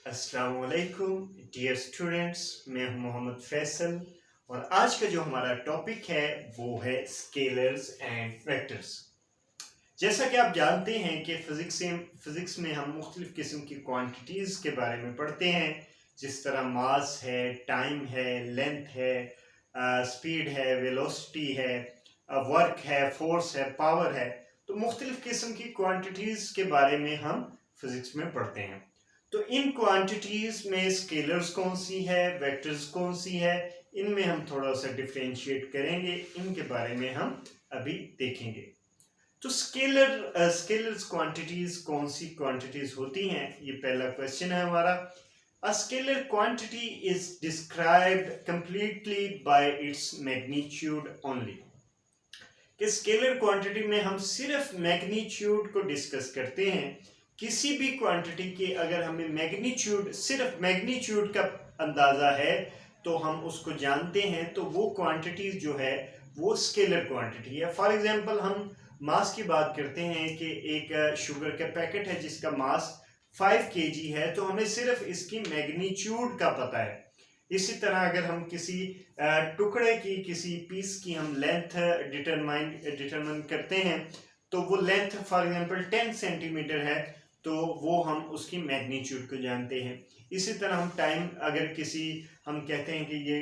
अस्सलाम वालेकुम dear students, मैं हूं मोहम्मद फैसल और आज का जो हमारा टॉपिक है वो है स्केलर्स एंड वेक्टर्स। जैसा कि आप जानते हैं कि फिज़िक्स में हम मुख्तलिफ़ किस्म की क्वांटिटीज़ के बारे में पढ़ते हैं, जिस तरह मास है, टाइम है, लेंथ है, स्पीड है, वेलोसिटी है, वर्क है, फोर्स है, पावर है। तो मुख्तलिफ़ किस्म की क्वांटिटीज़ के बारे में हम फिज़िक्स में पढ़ते हैं। तो इन क्वांटिटीज़ में स्केलर्स कौन सी है, वेक्टर्स कौन सी है, इनमें हम थोड़ा सा डिफ्रेंशिएट करेंगे, इनके बारे में हम अभी देखेंगे। तो स्केलर्स क्वांटिटीज कौन सी क्वांटिटीज होती हैं, ये पहला क्वेश्चन है हमारा। A scalar quantity is described completely by its magnitude only. कि स्केलर क्वांटिटी में हम सिर्फ मैग्नीट्यूड को डिस्कस करते हैं। किसी भी क्वांटिटी के अगर हमें सिर्फ मैग्नीट्यूड का अंदाजा है तो हम उसको जानते हैं, तो वो क्वांटिटी जो है वो स्केलर क्वांटिटी है। फॉर एग्जांपल हम मास की बात करते हैं कि एक शुगर का पैकेट है जिसका मास 5 केजी है, तो हमें सिर्फ इसकी मैग्नीट्यूड का पता है। इसी तरह अगर हम किसी टुकड़े की, किसी पीस की हम लेंथ डिटरमाइन करते हैं, तो वो लेंथ फॉर एग्जांपल 10 सेंटीमीटर है, तो वो हम उसकी मैग्नीट्यूड को जानते हैं। इसी तरह हम टाइम, अगर किसी हम कहते हैं कि ये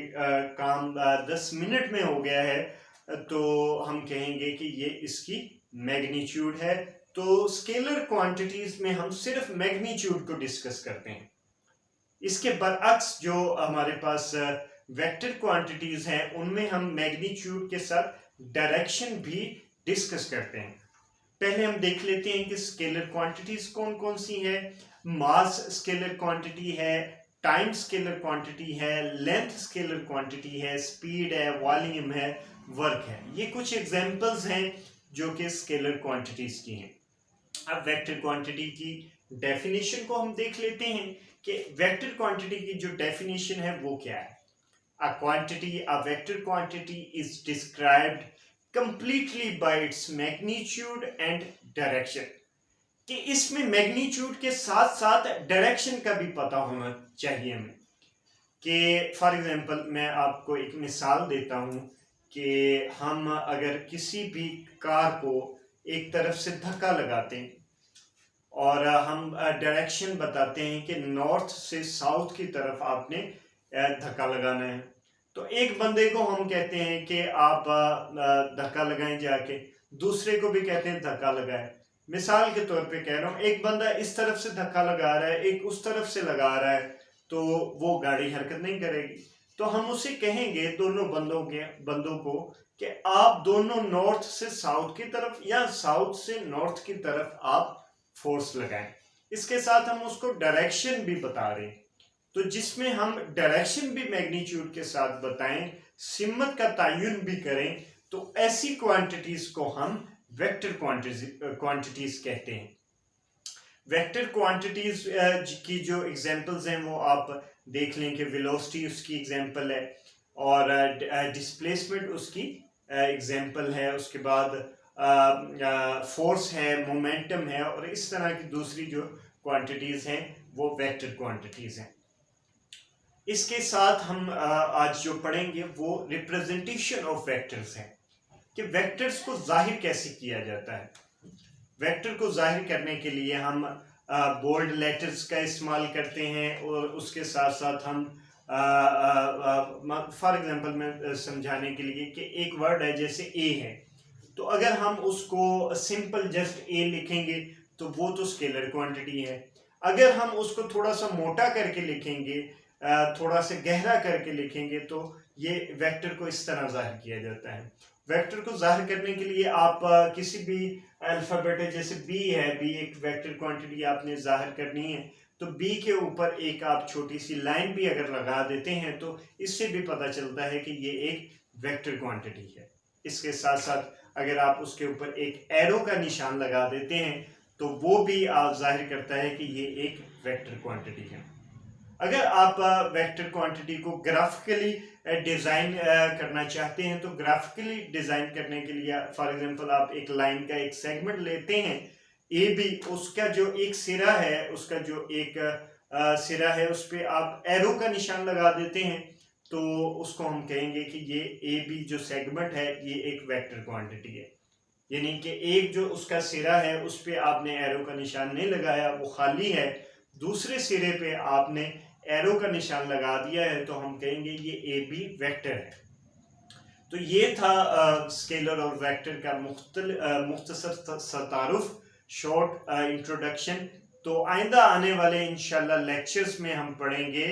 काम 10 मिनट में हो गया है, तो हम कहेंगे कि ये इसकी मैग्नीट्यूड है। तो स्केलर क्वांटिटीज में हम सिर्फ मैग्नीट्यूड को डिस्कस करते हैं। इसके बरअक्स जो हमारे पास वेक्टर क्वांटिटीज हैं, उनमें हम मैग्नीट्यूड के साथ डायरेक्शन भी डिस्कस करते हैं। पहले हम देख लेते हैं कि स्केलर क्वांटिटीज कौन कौन सी है। मास स्केलर क्वांटिटी है, टाइम स्केलर क्वांटिटी है, लेंथ स्केलर क्वांटिटी है, स्पीड है, वॉल्यूम है, वर्क है। ये कुछ एग्जांपल्स हैं जो कि स्केलर क्वांटिटीज की हैं। अब वेक्टर क्वांटिटी की डेफिनेशन को हम देख लेते हैं कि वेक्टर क्वांटिटी की जो डेफिनेशन है वो क्या है। A vector quantity is described completely by its magnitude and direction. कि इसमें मैग्नीट्यूड के साथ साथ डायरेक्शन का भी पता होना चाहिए हमें। कि फॉर एग्जांपल मैं आपको एक मिसाल देता हूं कि हम अगर किसी भी कार को एक तरफ से धक्का लगाते हैं और हम डायरेक्शन बताते हैं कि नॉर्थ से साउथ की तरफ आपने धक्का लगाना है, तो एक बंदे को हम कहते हैं कि आप धक्का लगाएं जाके, दूसरे को भी कहते हैं धक्का लगाएं। मिसाल के तौर पे कह रहा हूँ, एक बंदा इस तरफ से धक्का लगा रहा है, एक उस तरफ से लगा रहा है, तो वो गाड़ी हरकत नहीं करेगी। तो हम उसे कहेंगे दोनों बंदों को कि आप दोनों नॉर्थ से साउथ की तरफ या साउथ से नॉर्थ की तरफ आप फोर्स लगाएं। इसके साथ हम उसको डायरेक्शन भी बता रहे हैं। तो जिसमें हम डायरेक्शन भी मैग्नीट्यूड के साथ बताएं, सिमत का तयन भी करें, तो ऐसी क्वांटिटीज को हम वेक्टर क्वांटिटीज कहते हैं। वेक्टर क्वांटिटीज की जो एग्जांपल्स हैं वो आप देख लें कि वेलोसिटी उसकी एग्जांपल है और डिस्प्लेसमेंट उसकी एग्जांपल है। उसके बाद फोर्स है, मोमेंटम है, और इस तरह की दूसरी जो क्वांटिटीज हैं वो वेक्टर क्वांटिटीज हैं। इसके साथ हम आज जो पढ़ेंगे वो रिप्रेजेंटेशन ऑफ वेक्टर्स है कि वेक्टर्स को जाहिर कैसे किया जाता है। वेक्टर को जाहिर करने के लिए हम बोल्ड लेटर्स का इस्तेमाल करते हैं और उसके साथ साथ हम फॉर एग्जांपल मैं समझाने के लिए कि एक वर्ड है जैसे ए है, तो अगर हम उसको सिंपल जस्ट ए लिखेंगे तो वो तो स्केलर क्वांटिटी है। अगर हम उसको थोड़ा सा मोटा करके लिखेंगे, थोड़ा सा गहरा करके लिखेंगे, तो ये वेक्टर को इस तरह जाहिर किया जाता है। वेक्टर को जाहिर करने के लिए आप किसी भी अल्फ़ाबेट है, जैसे बी है, बी एक वेक्टर क्वांटिटी आपने जाहिर करनी है, तो बी के ऊपर एक आप छोटी सी लाइन भी अगर लगा देते हैं तो इससे भी पता चलता है कि ये एक वेक्टर क्वांटिटी है। इसके साथ साथ अगर आप उसके ऊपर एक एरो का निशान लगा देते हैं तो वो भी आप जाहिर करता है कि ये एक वेक्टर क्वांटिटी है। अगर आप वेक्टर क्वांटिटी को ग्राफिकली डिज़ाइन करना चाहते हैं, तो ग्राफिकली डिज़ाइन करने के लिए फॉर एग्जांपल आप एक लाइन का एक सेगमेंट लेते हैं ए बी, उसका जो एक सिरा है, उसका जो एक सिरा है उस पर आप एरो का निशान लगा देते हैं तो उसको हम कहेंगे कि ये ए बी जो सेगमेंट है ये एक वेक्टर क्वांटिटी है। यानी कि एक जो उसका सिरा है उस पर आपने एरो का निशान नहीं लगाया, वो खाली है, दूसरे सिरे पे आपने एरो का निशान लगा दिया है, तो हम कहेंगे ये ए बी वेक्टर है। तो ये था स्केलर और वेक्टर का मुख्तसर सा तारुफ, शॉर्ट इंट्रोडक्शन। तो आइंदा आने वाले इंशाल्लाह लेक्चर्स में हम पढ़ेंगे,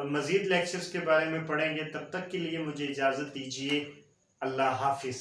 मज़ीद लेक्चर्स के बारे में पढ़ेंगे। तब तक के लिए मुझे इजाज़त दीजिए। अल्लाह हाफिज़।